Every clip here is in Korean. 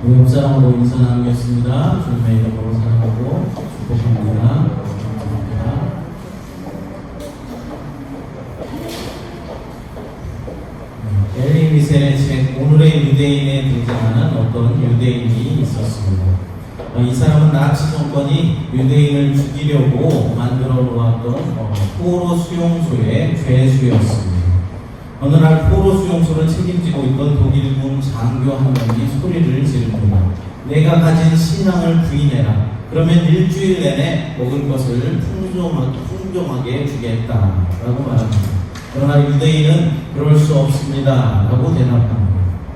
우리 옆 사람으로 인사 나누겠습니다. 주님의 이름으로 사랑하고 축복합니다. 감사합니다. 엘리 위셀의 책 오늘의 유대인에 등장하는 어떤 유대인이 있었습니다. 이 사람은 나치 정권이 유대인을 죽이려고 만들어 놓았던 포로 수용소의 죄수였습니다. 어느 날 포로 수용소를 책임지고 있던 독일군 장교 한 명이 소리를 지릅니다. 내가 가진 신앙을 부인해라. 그러면 일주일 내내 먹을 것을 풍족하게 주겠다라고 말합니다. 그러나 유대인은 그럴 수 없습니다 라고 대답합니다.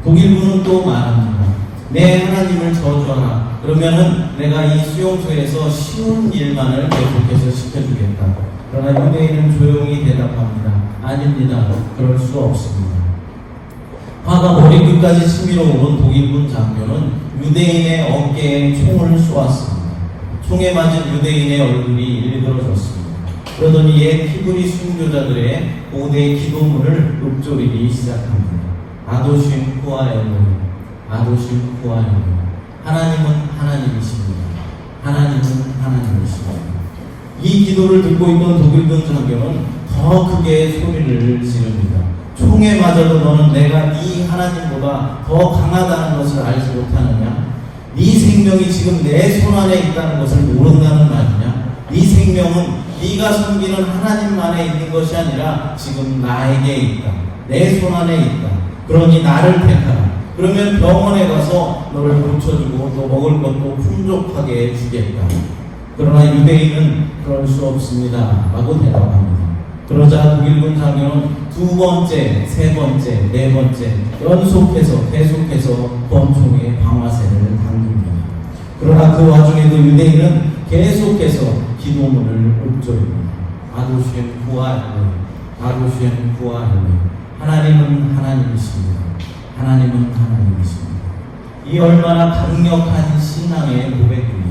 독일군은 또 말합니다. 내 하나님을 저주하라. 그러면은 내가 이 수용소에서 쉬운 일만을 계속해서 시켜주겠다. 그러나 유대인은 조용히 대답합니다. 아닙니다. 그럴 수 없습니다. 화가 머리끝까지 치밀어 오른 독일군 장교는 유대인의 어깨에 총을 쏘았습니다. 총에 맞은 유대인의 얼굴이 일그러졌습니다. 그러더니 옛 히브리 순교자들의 고대 기도문을 읊조리기 시작합니다. 아도심 후아 엘로힘, 아도심 후아 엘로힘. 하나님은 하나님이십니다. 하나님은 하나님이십니다. 이 기도를 듣고 있던 독일군 장교는 더 크게 소리를 지릅니다. 총에 맞아도 너는 내가 네 하나님보다 더 강하다는 것을 알지 못하느냐? 네 생명이 지금 내 손 안에 있다는 것을 모른다는 말이냐? 네 생명은 네가 섬기는 하나님만에 있는 것이 아니라 지금 나에게 있다. 내 손 안에 있다. 그러니 나를 택하라. 그러면 병원에 가서 너를 고쳐주고 또 먹을 것도 풍족하게 주겠다. 그러나 유대인은 그럴 수 없습니다 라고 대답합니다. 그러자 독일군 장교는 두 번째, 세 번째, 네 번째 계속해서 권총의 방아쇠를 당깁니다. 그러나 그 와중에도 유대인은 계속해서 기도문을 읊조립니다. 아도시엠 후아 엘로힘, 아도시엠 후아 엘로힘. 하나님은 하나님이십니다. 하나님은 하나님이십니다. 이 얼마나 강력한 신앙의 고백입니다.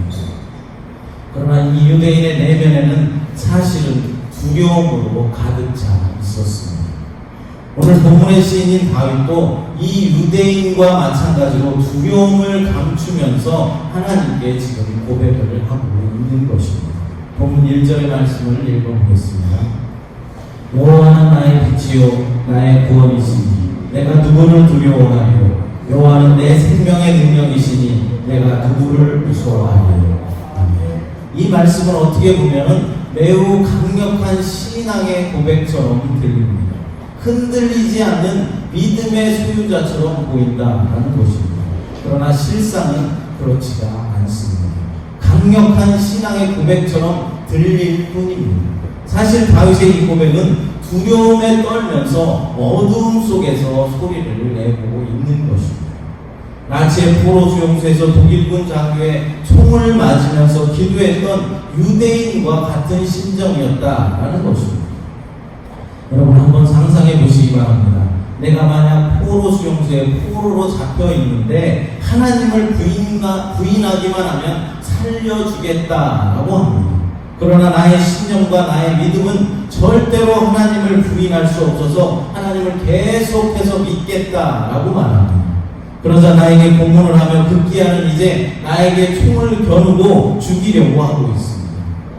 그러나 이 유대인의 내면에는 사실은 두려움으로 가득 차 있었습니다. 오늘 본문의 시인인 다윗도 이 유대인과 마찬가지로 두려움을 감추면서 하나님께 지금 고백을 하고 있는 것입니다. 본문 1절의 말씀을 읽어보겠습니다. 여호와는 나의 빛이요 나의 구원이시니 내가 누구를 두려워하리요. 여호와는 내 생명의 능력이시니 내가 누구를 무서워하리요. 이 말씀을 어떻게 보면 매우 강력한 신앙의 고백처럼 들립니다. 흔들리지 않는 믿음의 소유자처럼 보인다라는 것입니다. 그러나 실상은 그렇지가 않습니다. 강력한 신앙의 고백처럼 들릴 뿐입니다. 사실 다윗의 이 고백은 두려움에 떨면서 어두움 속에서 소리를 내고 있는 것입니다. 나치의 포로 수용소에서 독일군 장교의 총을 맞으면서 기도했던 유대인과 같은 심정이었다라는 것입니다. 여러분 한번 상상해 보시기 바랍니다. 내가 만약 포로 수용소에 포로로 잡혀 있는데 하나님을 부인하기만 하면 살려주겠다라고 합니다. 그러나 나의 신념과 나의 믿음은 절대로 하나님을 부인할 수 없어서 하나님을 계속해서 믿겠다라고 말합니다. 그러자 나에게 공문을 하며 급기야는 이제 나에게 총을 겨누고 죽이려고 하고 있습니다.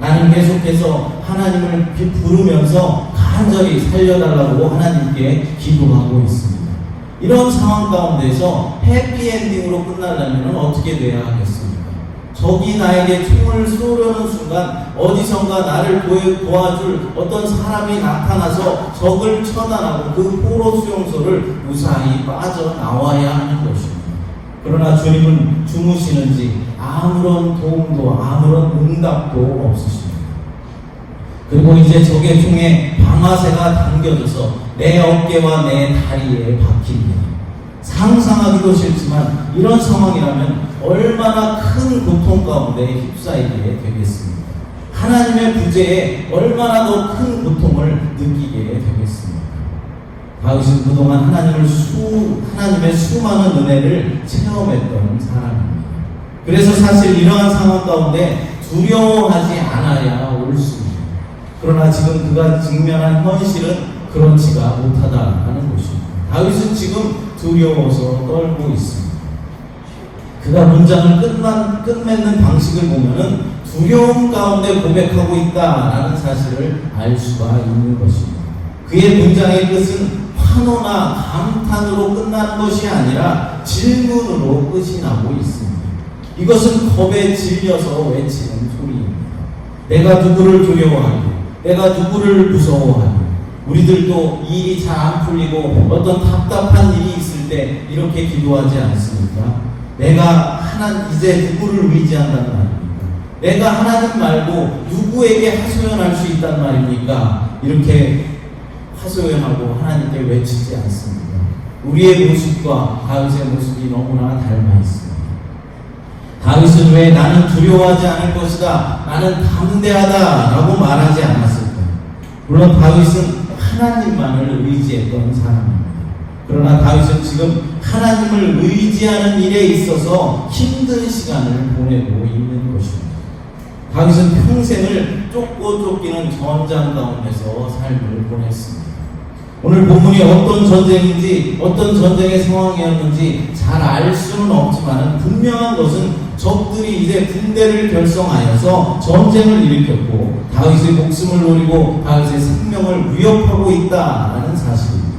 나는 계속해서 하나님을 부르면서 간절히 살려달라고 하나님께 기도하고 있습니다. 이런 상황 가운데서 해피엔딩으로 끝나려면 어떻게 돼야 하겠습니까? 적이 나에게 총을 쏘려는 순간 어디선가 나를 도와줄 어떤 사람이 나타나서 적을 처단하고 그 포로 수용소를 무사히 빠져나와야 하는 것입니다. 그러나 주님은 주무시는지 아무런 도움도 아무런 응답도 없으십니다. 그리고 이제 적의 총에 방아쇠가 당겨져서 내 어깨와 내 다리에 박힙니다. 상상하기도 싫지만 이런 상황이라면 얼마나 큰 고통 가운데 휩싸이게 되겠습니다. 하나님의 부재에 얼마나 더 큰 고통을 느끼게 되겠습니다. 다윗은 그동안 하나님의 수많은 은혜를 체험했던 사람입니다. 그래서 사실 이러한 상황 가운데 두려워하지 않아야 옳습니다. 그러나 지금 그가 직면한 현실은 그렇지가 못하다라는 것입니다. 다윗은 지금 두려워서 떨고 있습니다. 그가 문장을 끝맺는 방식을 보면은 두려움 가운데 고백하고 있다라는 사실을 알 수가 있는 것입니다. 그의 문장의 끝은 환호나 감탄으로 끝나는 것이 아니라 질문으로 끝이 나고 있습니다. 이것은 겁에 질려서 외치는 소리입니다. 내가 누구를 두려워하고, 내가 누구를 무서워하고, 우리들도 일이 잘 안 풀리고 어떤 답답한 일이 있을 때 이렇게 기도하지 않습니까? 내가 이제 누구를 의지한단 말입니까? 내가 하나님 말고 누구에게 하소연할 수 있단 말입니까? 이렇게 하소연하고 하나님께 외치지 않습니다. 우리의 모습과 다윗의 모습이 너무나 닮아 있습니다. 다윗은 왜 나는 두려워하지 않을 것이다, 나는 담대하다라고 말하지 않았을까요? 물론 다윗은 하나님만을 의지했던 사람입니다. 그러나 다윗은 지금 하나님을 의지하는 일에 있어서 힘든 시간을 보내고 있는 것입니다. 다윗은 평생을 쫓고 쫓기는 전장 가운데서 삶을 보냈습니다. 오늘 본문이 어떤 전쟁인지, 어떤 전쟁의 상황이었는지 잘 알 수는 없지만 분명한 것은 적들이 이제 군대를 결성하여서 전쟁을 일으켰고 다윗의 목숨을 노리고 다윗의 생명을 위협하고 있다라는 사실입니다.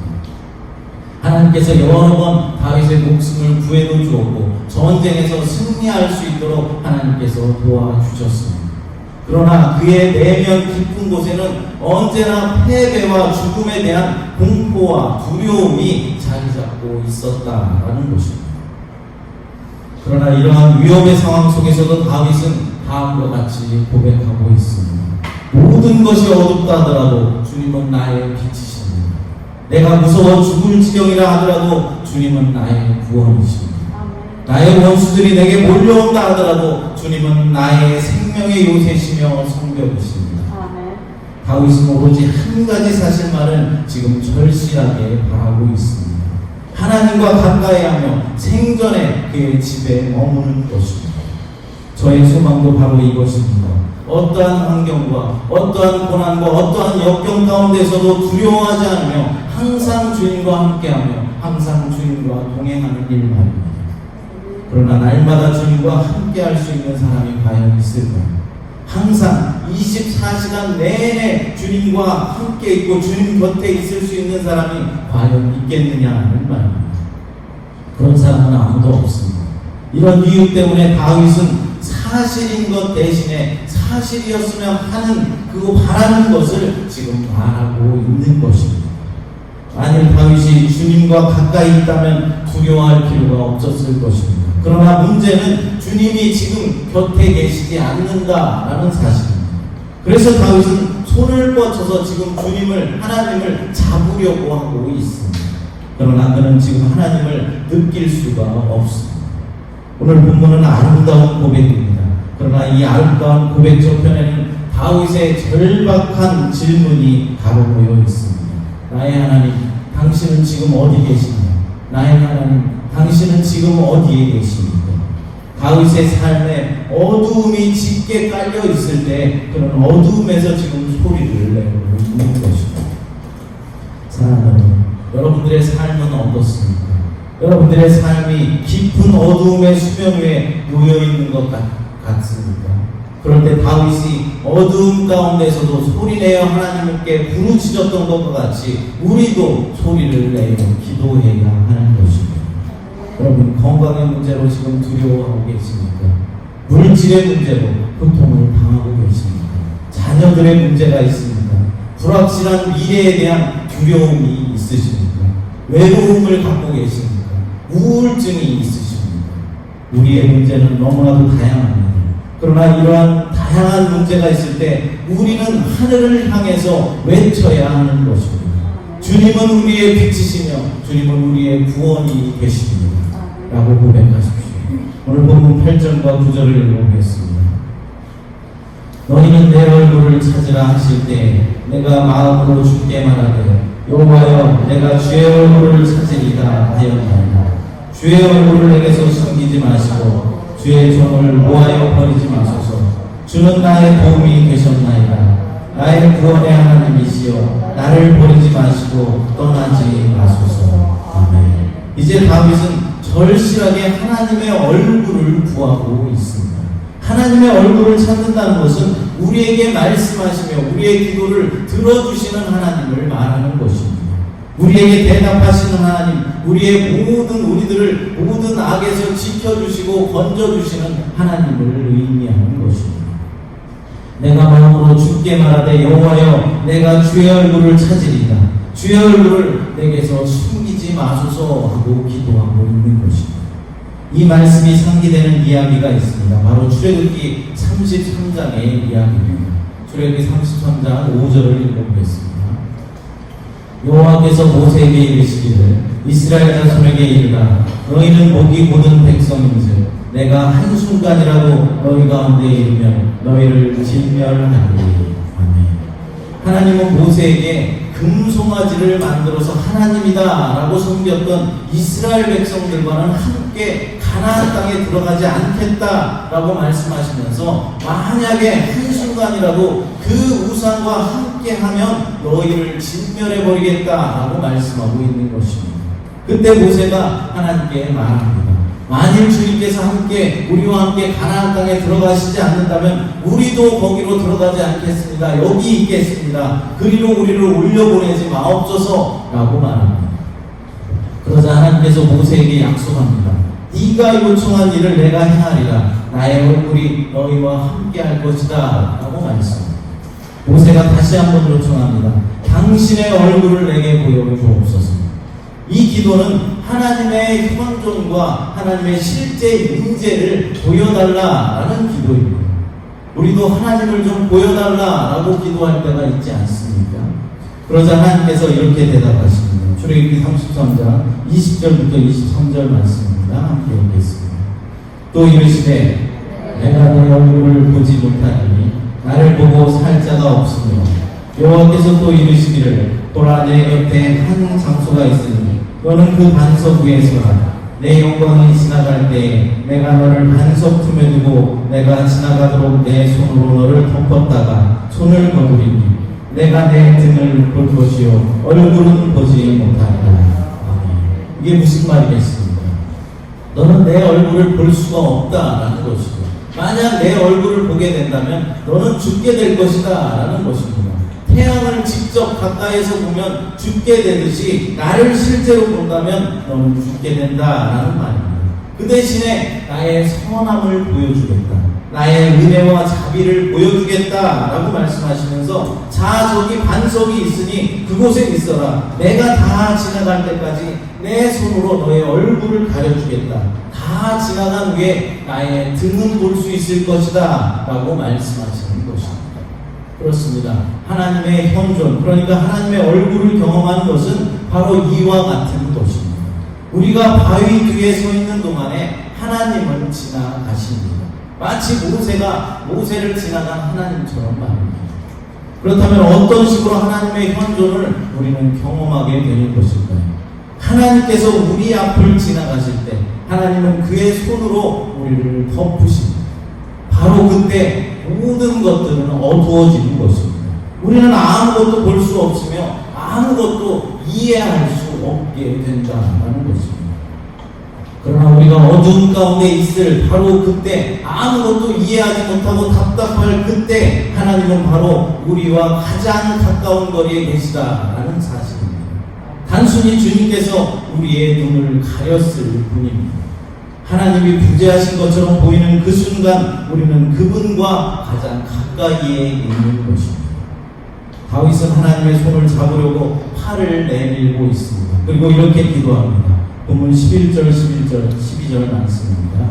하나님께서 여러 번 다윗의 목숨을 구해도 주었고 전쟁에서 승리할 수 있도록 하나님께서 도와주셨습니다. 그러나 그의 내면 깊은 곳에는 언제나 패배와 죽음에 대한 공포와 두려움이 자리 잡고 있었다라는 것입니다. 그러나 이러한 위험의 상황 속에서도 다윗은 다음과 같이 고백하고 있습니다. 모든 것이 어둡다 하더라도 주님은 나의 빛이십니다. 내가 무서워 죽을 지경이라 하더라도 주님은 나의 구원이십니다. 나의 원수들이 내게 몰려온다 하더라도 주님은 나의 생명의 요새시며 성벽이십니다. 다윗은 오로지 한 가지 사실만을 지금 절실하게 바라고 있습니다. 하나님과 가까이하며 생전에 그의 집에 머무는 것입니다. 저의 소망도 바로 이것입니다. 어떠한 환경과 어떠한 고난과 어떠한 역경 가운데서도 두려워하지 않으며 항상 주님과 함께하며 항상 주님과 동행하는 일 말입니다. 그러나 날마다 주님과 함께할 수 있는 사람이 과연 있을까요? 항상 24시간 내내 주님과 함께 있고 주님 곁에 있을 수 있는 사람이 과연 있겠느냐는 말입니다. 그런 사람은 아무도 없습니다. 이런 이유 때문에 다윗은 사실인 것 대신에 사실이었으면 하는 그 바라는 것을 지금 말하고 있는 것입니다. 만일 다윗이 주님과 가까이 있다면 두려워할 필요가 없었을 것입니다. 그러나 문제는 주님이 지금 곁에 계시지 않는다라는 사실입니다. 그래서 다윗은 손을 뻗쳐서 지금 하나님을 잡으려고 하고 있습니다. 그러나 그는 지금 하나님을 느낄 수가 없습니다. 오늘 본문은 아름다운 고백입니다. 그러나 이 아름다운 고백 저편에는 다윗의 절박한 질문이 다루고 있습니다. 나의 하나님, 당신은 지금 어디 계시나요? 나의 하나님, 당신은 지금 어디에 계십니까? 다윗의 삶에 어두움이 짙게 깔려 있을 때 그런 어두움에서 지금 소리를 내고 있는 것입니다. 사랑하는 여러분들의 삶은 어떻습니까? 여러분들의 삶이 깊은 어두움의 수면 위에 놓여 있는 것 같습니까? 그럴 때 다윗이 어두움 가운데서도 소리내어 하나님께 부르짖었던 것과 같이 우리도 소리를 내어 기도해야 하는 것입니다. 여러분, 건강의 문제로 지금 두려워하고 계십니까? 물질의 문제로 고통을 당하고 계십니까? 자녀들의 문제가 있습니까? 불확실한 미래에 대한 두려움이 있으십니까? 외로움을 갖고 계십니까? 우울증이 있으십니까? 우리의 문제는 너무나도 다양합니다. 그러나 이러한 다양한 문제가 있을 때 우리는 하늘을 향해서 외쳐야 하는 것입니다. 주님은 우리의 빛이시며 주님은 우리의 구원이 되십니다. 라고 고백하십시오. 오늘 본문 8절과 9절을 읽어보겠습니다. 너희는 내 얼굴을 찾으라 하실 때 내가 마음으로 주께 말하되 여호와여 내가 주의 얼굴을 찾으리다 하였나이다. 주의 얼굴을 내게서 숨기지 마시고 주의 종을 모하여 버리지 마소서. 주는 나의 도움이 되셨나이다. 나의 구원의 하나님이시여 나를 버리지 마시고 떠나지 마소서. 아멘. 이제 다윗은 절실하게 하나님의 얼굴을 구하고 있습니다. 하나님의 얼굴을 찾는다는 것은 우리에게 말씀하시며 우리의 기도를 들어주시는 하나님을 말하는 것입니다. 우리에게 대답하시는 하나님, 우리들을 모든 악에서 지켜주시고 건져주시는 하나님을 의미하는 것입니다. 내가 마음으로 주께 말하되 여호와여 내가 주의 얼굴을 찾으리다. 주의 얼굴을 내게서 숨기지 마소서 하고 기도하고 있는 것입니다. 이 말씀이 상기되는 이야기가 있습니다. 바로 출애굽기 33장의 이야기입니다. 출애굽기 33장 5절을 읽어보겠습니다. 여호와께서 모세에게 이르시기를 이스라엘 자손에게 이르라 너희는 목이 곧은 백성인즉 내가 한순간이라도 너희 가운데 이르면 너희를 진멸하리니. 아멘. 하나님은 모세에게 금송아지를 만들어서 하나님이다 라고 섬겼던 이스라엘 백성들과는 함께 가나안 땅에 들어가지 않겠다 라고 말씀하시면서 만약에 한순간이라도 그 우상과 함께하면 너희를 진멸해버리겠다 라고 말씀하고 있는 것입니다. 그때 모세가 하나님께 말합니다. 만일 주님께서 우리와 함께 가나안 땅에 들어가시지 않는다면 우리도 거기로 들어가지 않겠습니다. 여기 있겠습니다. 그리로 우리를 올려보내지 마옵소서 라고 말합니다. 그러자 하나님께서 모세에게 약속합니다. 네가 요청한 일을 내가 행하리라. 나의 얼굴이 너희와 함께 할 것이다 라고 말씀합니다. 모세가 다시 한번 요청합니다. 당신의 얼굴을 내게 보여주옵소서. 이 기도는 하나님의 현존과 하나님의 실제 임재를 보여달라라는 기도입니다. 우리도 하나님을 좀 보여달라라고 기도할 때가 있지 않습니까? 그러자 하나님께서 이렇게 대답하십니다. 출애굽기 33장 20절부터 23절 말씀입니다. 함께 읽겠습니다. 또 이르시되 내가 내 얼굴을 보지 못하니 나를 보고 살 자가 없으며 여호와께서 또 이르시기를 보라 내 곁에 한 장소가 있으니 너는 그 반석 위에 서라. 내 영광이 지나갈 때에 내가 너를 반석 틈에 두고 내가 지나가도록 내 손으로 너를 덮었다가 손을 거두리니 내가 내 등을 볼 것이요 얼굴은 보지 못하리라. 이게 무슨 말이겠습니까? 너는 내 얼굴을 볼 수가 없다라는 것이고 만약 내 얼굴을 보게 된다면 너는 죽게 될 것이다 라는 것입니다. 태양을 직접 가까이에서 보면 죽게 되듯이 나를 실제로 본다면 너는 죽게 된다라는 말입니다. 그 대신에 나의 선함을 보여주겠다. 나의 은혜와 자비를 보여주겠다라고 말씀하시면서 자 저기 반석이 있으니 그곳에 있어라. 내가 다 지나갈 때까지 내 손으로 너의 얼굴을 가려주겠다. 다 지나간 후에 나의 등은 볼 수 있을 것이다 라고 말씀하시는 것입니다. 그렇습니다. 하나님의 현존, 그러니까 하나님의 얼굴을 경험하는 것은 바로 이와 같은 것입니다. 우리가 바위 뒤에 서 있는 동안에 하나님은 지나가십니다. 마치 모세를 지나간 하나님처럼 말입니다. 그렇다면 어떤 식으로 하나님의 현존을 우리는 경험하게 되는 것일까요? 하나님께서 우리 앞을 지나가실 때 하나님은 그의 손으로 우리를 덮으십니다. 바로 그때 모든 것들은 어두워지는 것입니다. 우리는 아무것도 볼 수 없으며 아무것도 이해할 수 없게 된다는 것입니다. 그러나 우리가 어두운 가운데 있을 바로 그때 아무것도 이해하지 못하고 답답할 그때 하나님은 바로 우리와 가장 가까운 거리에 계시다라는 사실입니다. 단순히 주님께서 우리의 눈을 가렸을 뿐입니다. 하나님이 부재하신 것처럼 보이는 그 순간 우리는 그분과 가장 가까이에 있는 것입니다. 다윗은 하나님의 손을 잡으려고 팔을 내밀고 있습니다. 그리고 이렇게 기도합니다. 본문 11절, 12절 말씀입니다.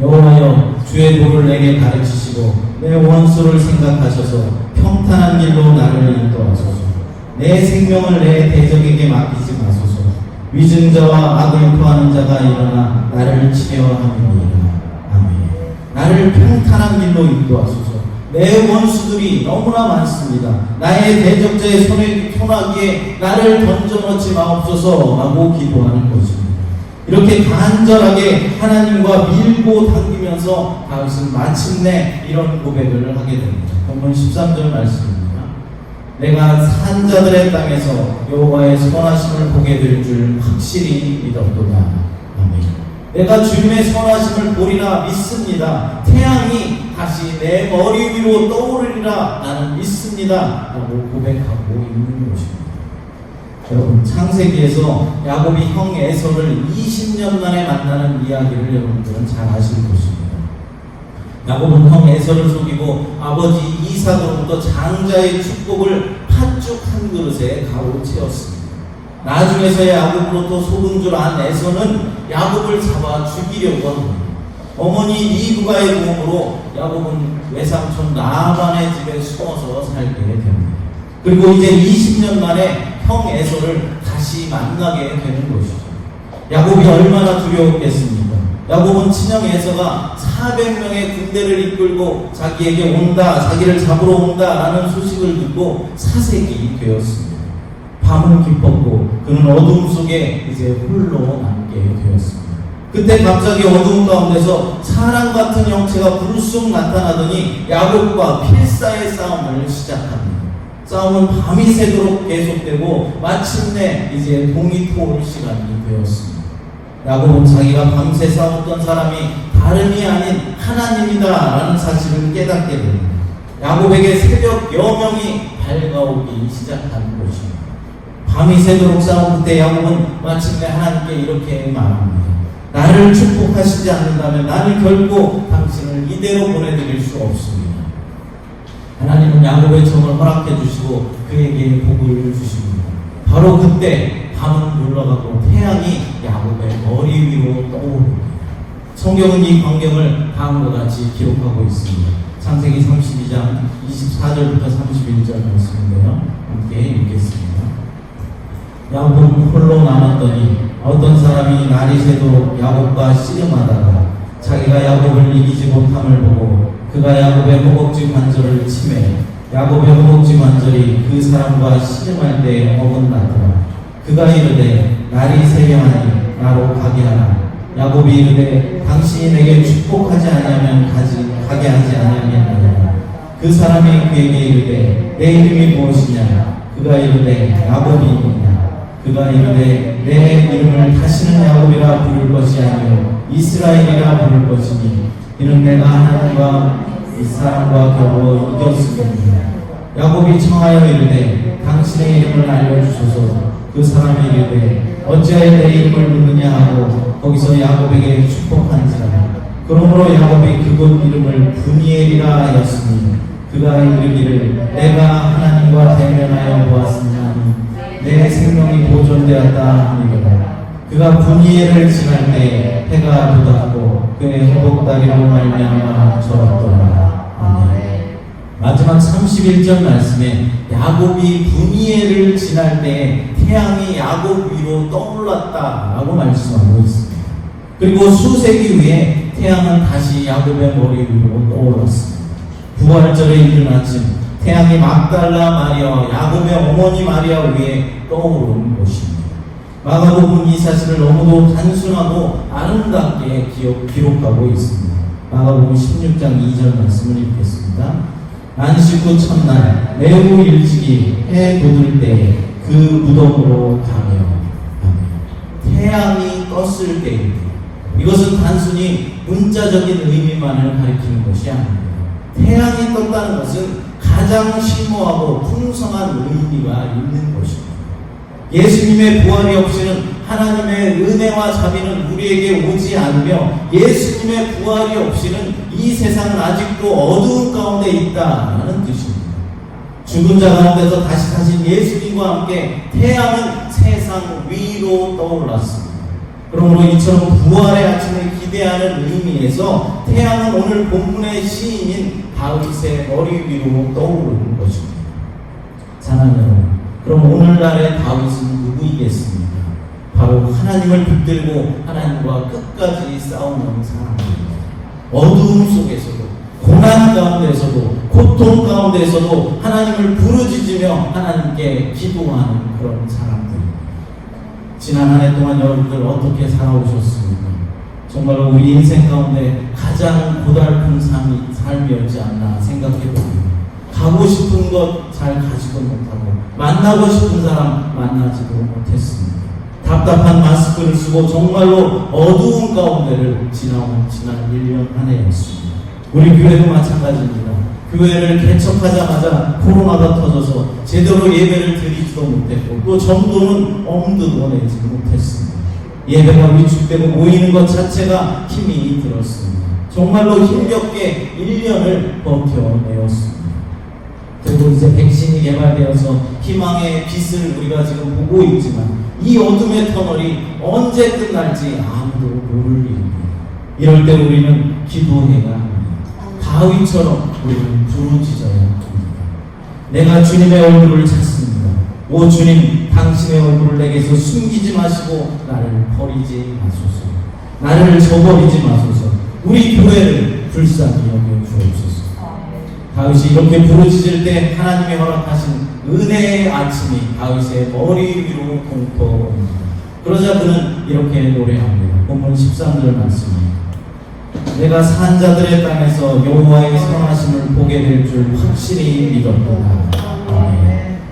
여호와여 주의 도를 내게 가르치시고 내 원수를 생각하셔서 평탄한 길로 나를 인도하소서. 내 생명을 내 대적에게 맡기지 마소서. 위증자와 악을 토하는 자가 일어나 나를 치려 함이니이다. 아멘. 나를 평탄한 길로 인도하소서. 내 원수들이 너무나 많습니다. 나의 대적자의 손아귀에 나를 던져넣지 마옵소서 라고 기도하는 것입니다. 이렇게 간절하게 하나님과 밀고 당기면서 다윗은 마침내 이런 고백을 하게 됩니다. 본문 13절 말씀입니다. 내가 산자들의 땅에서 여호와의 선하심을 보게 될 줄 확실히 믿었도다. 내가 주님의 선하심을 보리라 믿습니다. 태양이 다시 내 머리 위로 떠오르리라 나는 믿습니다. 라고 고백하고 있는 것입니다. 여러분, 창세기에서 야곱이 형 에서를 20년 만에 만나는 이야기를 여러분들은 잘 아실 것입니다. 야곱은 형 에서를 속이고 아버지 이삭으로부터 장자의 축복을 팥죽 한 그릇에 가로채었습니다. 나중에서야 야곱으로부터 속은 줄 안 에서는 야곱을 잡아 죽이려고 합니다. 어머니 리브가의 도움으로 야곱은 외삼촌 라반의 집에 숨어서 살게 됩니다. 그리고 이제 20년 만에 형 에서를 다시 만나게 되는 것이죠. 야곱이 얼마나 두려웠겠습니까? 야곱은 친형 에서가 400명의 군대를 이끌고 자기에게 온다, 자기를 잡으러 온다 라는 소식을 듣고 사색이 되었습니다. 밤은 깊었고 그는 어둠 속에 이제 홀로 남게 되었습니다. 그때 갑자기 어두운 가운데서 사람 같은 형체가 불쑥 나타나더니 야곱과 필사의 싸움을 시작합니다. 싸움은 밤이 새도록 계속되고 마침내 이제 동이 토올 시간이 되었습니다. 야곱은 자기가 밤새 싸웠던 사람이 다름이 아닌 하나님이다 라는 사실을 깨닫게 됩니다. 야곱에게 새벽 여명이 밝아오기 시작한 것입니다. 밤이 새도록 싸운 그때 야곱은 마침내 하나님께 이렇게 말합니다. 나를 축복하시지 않는다면 나는 결코 당신을 이대로 보내드릴 수 없습니다. 하나님은 야곱의 정을 허락해 주시고 그에게 복을 주십니다. 바로 그때 밤은 물러가고 태양이 야곱의 머리 위로 떠오릅니다. 성경은 이 광경을 다음과 같이 기록하고 있습니다. 창세기 32장 24절부터 31절 말씀인데요. 함께 읽겠습니다. 야곱은 홀로 남았더니 어떤 사람이 날이 새도록 야곱과 씨름하다가 자기가 야곱을 이기지 못함을 보고 그가 야곱의 허벅지 관절을 치매 야곱의 허벅지 관절이 그 사람과 씨름할 때에 어긋나더라. 그가 이르되 날이 새려하니 나로 가게 하라. 야곱이 이르되 당신이 내게 축복하지 아니하면 가게 하지 아니하겠느냐. 그 사람이 그에게 이르되 내 이름이 무엇이냐. 그가 이르되 야곱이니라. 그가 이르되 내 이름을 다시는 야곱이라 부를 것이 아니요 이스라엘이라 부를 것이니 이는 내가 하나님과 이 사람과 겨루어 이겼습니다. 야곱이 청하여 이르되 당신의 이름을 알려주소서. 그 사람이 이르되 어찌하여 내 이름을 묻느냐 하고 거기서 야곱에게 축복한지라. 그러므로 야곱이 그곳 이름을 브니엘이라 하였으니 그가 이르기를 내가 하나님과 대면하여 보았으니 내 생명이 보존되었다 하니라. 그가 브니엘을 지날 때 해가 돋았고 그의 허벅다리로 말미암아 절었더라. 아멘. 마지막 31절 말씀에 야곱이 브니엘을 지날 때 태양이 야곱 위로 떠올랐다 라고 말씀하고 있습니다. 그리고 수세기 후에 태양은 다시 야곱의 머리 위로 떠올랐습니다. 부활절에 이른 아침 태양이 막달라 마리아와 야곱의 어머니 마리아 위에 떠오르는 것입니다. 마가복음은 이 사실을 너무도 단순하고 아름답게 기록하고 있습니다. 마가복음 16장 2절 말씀을 읽겠습니다. 안식구 첫날 매우 일찍이 해 돋을 때에 그 무덤으로 가며 태양이 떴을 때입니다. 이것은 단순히 문자적인 의미만을 가리키는 것이 아닙니다. 태양이 떴다는 것은 가장 심오하고 풍성한 의미가 있는 것입니다. 예수님의 부활이 없이는 하나님의 은혜와 자비는 우리에게 오지 않으며 예수님의 부활이 없이는 이 세상은 아직도 어두운 가운데 있다는 뜻입니다. 죽은 자 가운데서 다시 사신 예수님과 함께 태양은 세상 위로 떠올랐습니다. 그러므로 이처럼 부활의 아침을 기대하는 의미에서 태양은 오늘 본문의 시인인 다윗의 머리 위로 떠오르는 것입니다. 사랑하는 여러분, 그럼 오늘날의 다윗은 누구이겠습니까? 바로 하나님을 붙들고 하나님과 끝까지 싸우는 사람입니다. 어두움 속에서도 고난 가운데서도 고통 가운데서도 하나님을 부르짖으며 하나님께 기도하는 그런 사람들입니다. 지난 한 해 동안 여러분들 어떻게 살아오셨습니까? 정말로 우리 인생 가운데 가장 고달픈 삶이었지 않나 생각해 봅니다. 가고 싶은 것 잘 가지도 못하고 만나고 싶은 사람 만나지도 못했습니다. 답답한 마스크를 쓰고 정말로 어두운 가운데를 지난 1년 한 해였습니다. 우리 교회도 마찬가지입니다. 교회를 개척하자마자 코로나가 터져서 제대로 예배를 드리지도 못했고 또 전도는 엄두도 내지 못했습니다. 예배가 위축되고 모이는 것 자체가 힘이 들었습니다. 정말로 힘겹게 1년을 버텨내었습니다. 그리고 이제 백신이 개발되어서 희망의 빛을 우리가 지금 보고 있지만 이 어둠의 터널이 언제 끝날지 아무도 모를 일입니다. 이럴 때 우리는 기도해야 합니다. 다윗처럼 우리는 부르짖어야 합니다. 내가 주님의 얼굴을 찾습니다. 오 주님, 당신의 얼굴을 내게서 숨기지 마시고 나를 버리지 마소서. 나를 저버리지 마소서. 우리 교회를 불쌍히 여겨 주옵소서. 다윗이 이렇게 부르짖을 때 하나님이 허락하신 은혜의 아침이 다윗의 머리 위로 동터옵니다. 그러자 그는 이렇게 노래합니다. 본문 13절 말씀입니다. 내가 산자들의 땅에서 여호와의 선하심을 보게 될 줄 확실히 믿었다.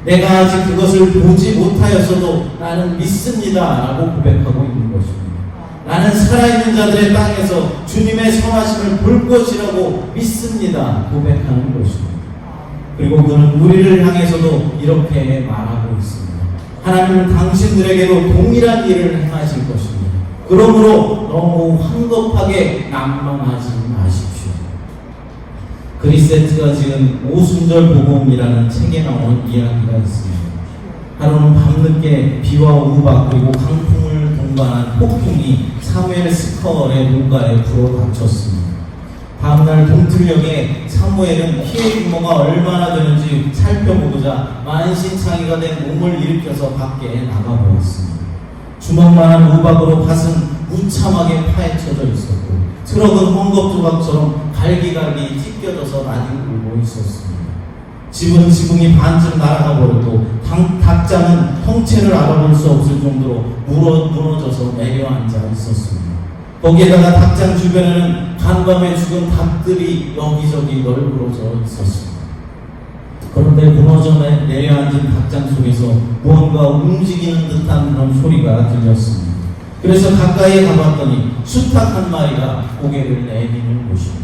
내가 아직 그것을 보지 못하였어도 나는 믿습니다 라고 고백하고 있는 것입니다. 나는 살아있는 자들의 땅에서 주님의 선하심을 볼 것이라고 믿습니다 고백하는 것입니다. 그리고 그는 우리를 향해서도 이렇게 말하고 있습니다. 하나님은 당신들에게도 동일한 일을 행하실 것입니다. 그러므로 너무 황급하게 낭만하지 마십시오. 그리세트가 지은 오순절 복음이라는 책에 나오는 이야기가 있습니다. 하루는 밤늦게 비와 우박 그리고 강풍을 동반한 폭풍이 사무엘 스컬의 농가에 불어 닥쳤습니다. 다음날 동틀녘에 사무엘은 피해 규모가 얼마나 되는지 살펴보고자 만신창이가 된 몸을 일으켜서 밖에 나가보았습니다. 주먹만한 우박으로 밭은 무참하게 파헤쳐져 있었고 트럭은 헝겊조각처럼 갈기갈기 찢겨져서 나뒹굴고 있었습니다. 집은 지붕이 반쯤 날아가 버렸고 닭장은 형체를 알아볼 수 없을 정도로 무너져서 내려앉아 있었습니다. 거기에다가 닭장 주변에는 간밤에 죽은 닭들이 여기저기 널브러져 있었습니다. 그런데 무너져 내려앉은 닭장 속에서 무언가 움직이는 듯한 그런 소리가 들렸습니다. 그래서 가까이에 가봤더니 수탉 한 마리가 고개를 내미는 곳입니다.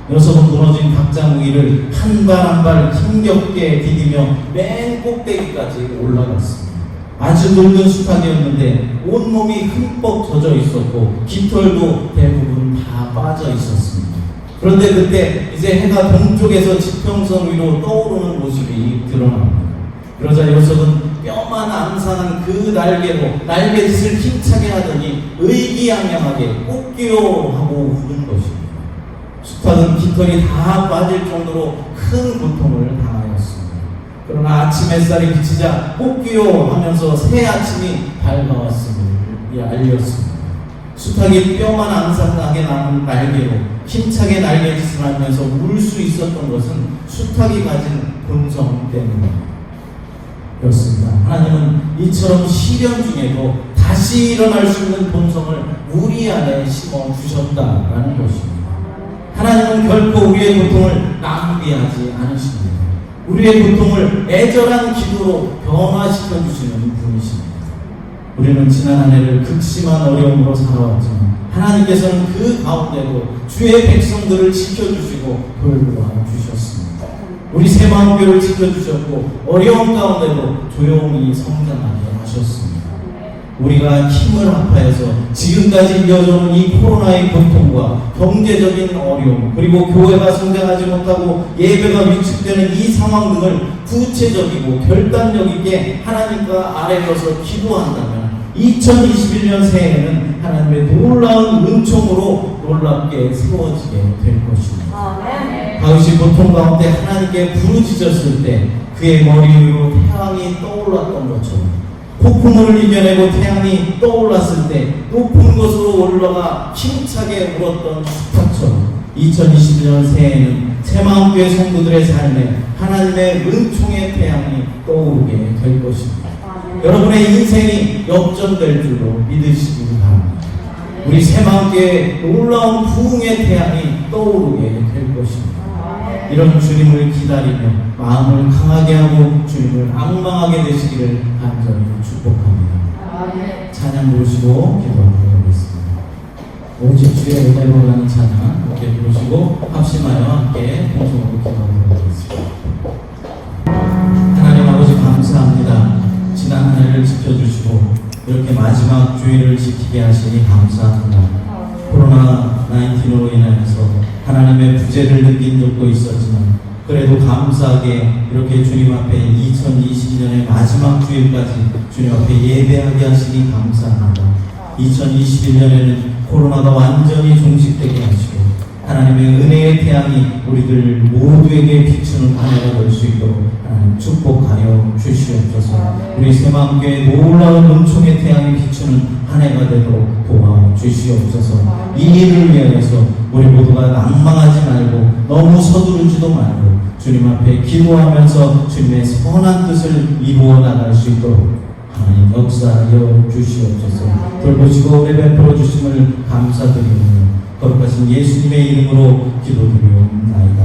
녀석은 무너진 닭장 위를 한 발 한 발 힘겹게 디디며 맨 꼭대기까지 올라갔습니다. 아주 늙은 수탉이었는데 온몸이 흠뻑 젖어 있었고 깃털도 대부분 다 빠져 있었습니다. 그런데 그때 이제 해가 동쪽에서 지평선 위로 떠오르는 모습이 드러납니다. 그러자 녀석은 뼈만 앙상한 그 날개로 날개짓을 힘차게 하더니 의기양양하게 꽃기요 하고 우는 것입니다. 수탉은 깃털이 다 빠질 정도로 큰 고통을 당하였습니다. 그러나 아침 햇살이 비치자 꽃기요 하면서 새 아침이 밝아왔음을 알렸습니다. 수탉이 뼈만 앙상하게 남은 날개로 힘차게 날개짓을 하면서 울 수 있었던 것은 수탉이 가진 본성 때문이었습니다. 하나님은 이처럼 시련 중에도 다시 일어날 수 있는 본성을 우리 안에 심어 주셨다라는 것입니다. 하나님은 결코 우리의 고통을 낭비하지 않으십니다. 우리의 고통을 애절한 기도로 변화시켜 주시는 분이십니다. 우리는 지난 한 해를 극심한 어려움으로 살아왔지만 하나님께서는 그 가운데도 주의 백성들을 지켜주시고 돌보아주셨습니다. 우리 새마음교회를 지켜주셨고 어려운 가운데도 조용히 성장하게 하셨습니다. 우리가 힘을 합하여서 지금까지 이어져온 이 코로나의 고통과 경제적인 어려움 그리고 교회가 성장하지 못하고 예배가 위축되는 이 상황 등을 구체적이고 결단력 있게 하나님과 아뢰어서 기도한다면 2021년 새해에는 하나님의 놀라운 은총으로 놀랍게 세워지게 될 것입니다. 다윗이 고통 가운데 하나님께 부르짖었을 때 그의 머리 위로 태양이 떠올랐던 것처럼 폭풍을 이겨내고 태양이 떠올랐을 때 높은 곳으로 올라가 힘차게 울었던 수탉처럼 2021년 새해에는 새마음교회 성도들의 삶에 하나님의 은총의 태양이 떠오르게 될 것입니다. 여러분의 인생이 역전될 줄로 믿으시기 바랍니다. 우리 새마음교회에 놀라운 부흥의 태양이 떠오르게 될 것입니다. 이런 주님을 기다리며 마음을 강하게 하고 주님을 앙망하게 되시기를 간절히 축복합니다. 아멘. 찬양 부르시고 기도하도록 하겠습니다. 오직 주의 은혜로 가는 찬양 함께 부르시고 합심하여 함께 통성으로 기도하도록 하겠습니다. 하나님 아버지 감사합니다. 지난 한 해를 지켜주시고 이렇게 마지막 주일을 지키게 하시니 감사합니다. 코로나 19으로 인해서 하나님의 부재를 느낀 적도 있었지만 그래도 감사하게 이렇게 주님 앞에 2020년의 마지막 주일까지 주님 앞에 예배하게 하시니 감사합니다. 2021년에는 코로나가 완전히 종식되게 하시고 하나님의 은혜의 태양이 우리들 모두에게 비추는 한 해가 될 수 있도록 하나님 축복하여 주시옵소서. 우리 새마음교회 놀라운 은총의 태양이 비추는 한 해가 되도록 도와주시옵소서. 이 일을 위하여서 우리 모두가 낭망하지 말고 너무 서두르지도 말고 주님 앞에 기도하면서 주님의 선한 뜻을 이루어 나갈 수 있도록 하나님 역사하여 주시옵소서. 돌보시고 은혜 베풀어 주심을 감사드리며 거룩하신 예수님의 이름으로 기도드리옵나이다.